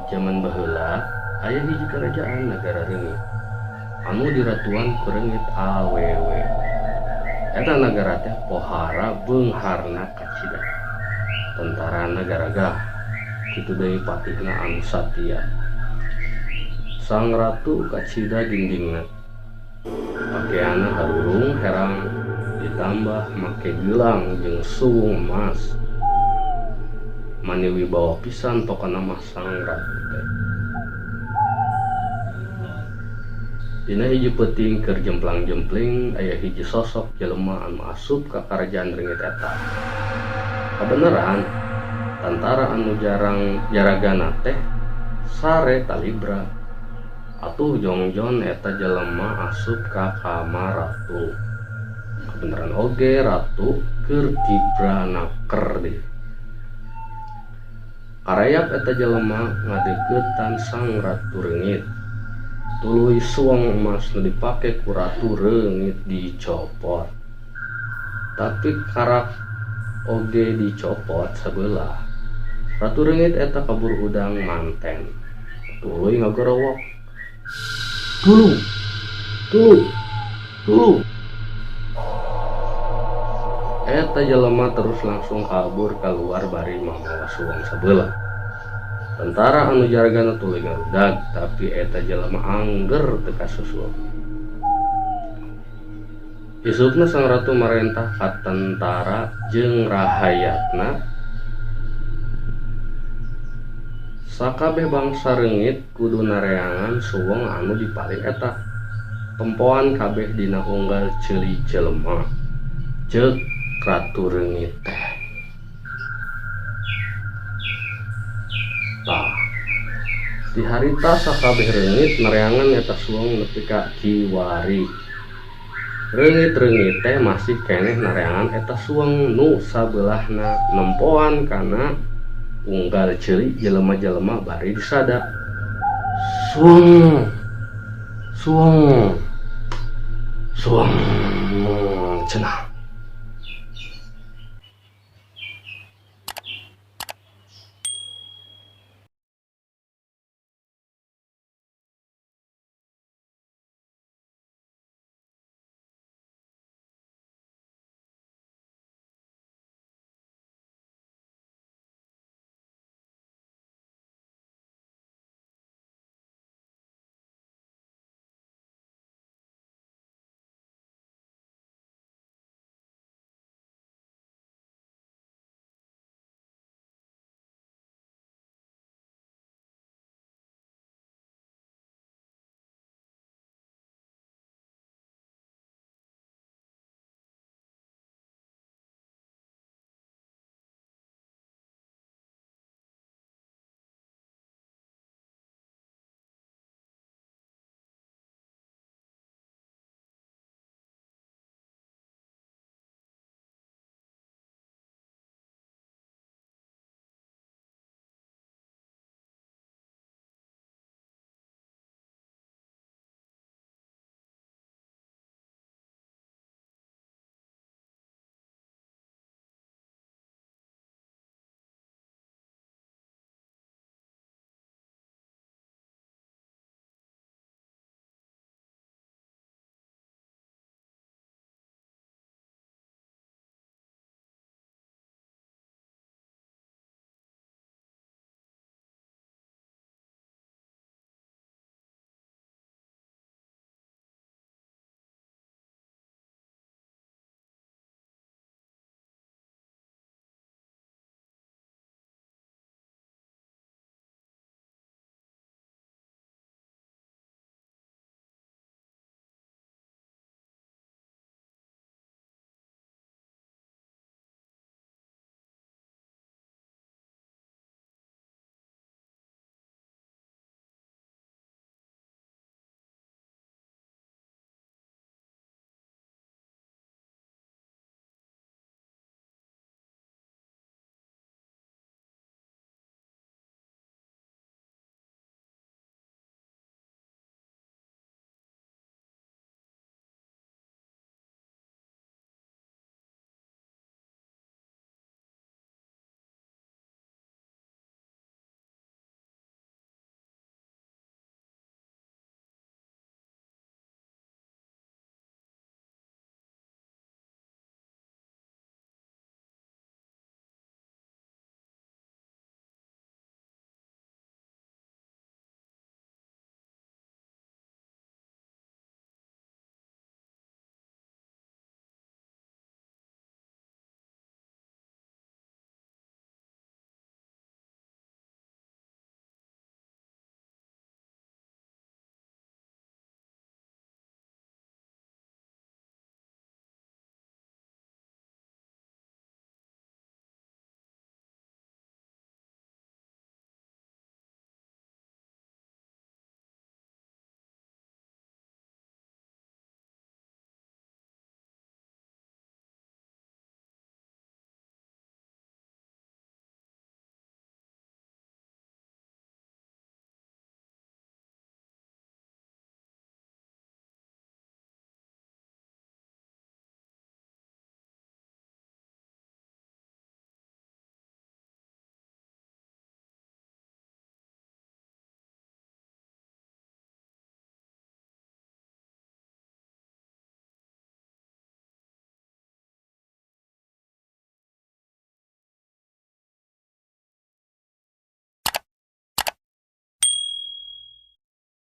Zaman baheula aya hiji kerajaan negara reungit anu diratuan ku reungit awewe. Eta nagara teh pohara beungharna kacida. Tentara negara gah kitu deui patihna anu satia. Sang ratu kacida gindingna. Pakaianna harurung herang ditambah make gelang jeung suwung emas. Mani wibawa pisan tokana mah sang ratu teh. Dina hiji peuting keur jemplang-jempling aya hiji sosok jelema anu asup ka karajaan reungit eta. Kabeneran tentara anu jaragana teh sare talibra. Atuh jongjon eta jelema asup ka kamar ratu. Kabeneran oge ratu keur tibra naker deui. Karayap eta jelema ngadeuketan sang ratu reungit. Tuluy suwung emas nu dipake ku ratu reungit dicopot. Tapi karak oge dicopot sabelah. Ratu reungit eta kabur udang manten. Tuluy ngagorowok. Tulu. Eta jelema terus langsung kabur keluar bari mamawa suwung sabelah. Tentara anu jaragana tuluy ngarudag, tapi eta jelema angger teu kasusul. Isukna sang ratu marentah ka tentara jeung rahayatna. Sakabeh bangsa reungit kudu nareangan suwung anu dipalih eta. Tempoan kabeh dina unggal ceuli jelema. Ceuk ratu reungit teh. Tah, di harita sakabeh reungit nareangan eta suwung nepi ka kiwari. Reungit-reungit teh masih keneh nareangan eta suwung nu sabelahna nempoan kana unggal ceuli jelema-jelema bari disada. Suwung cenah.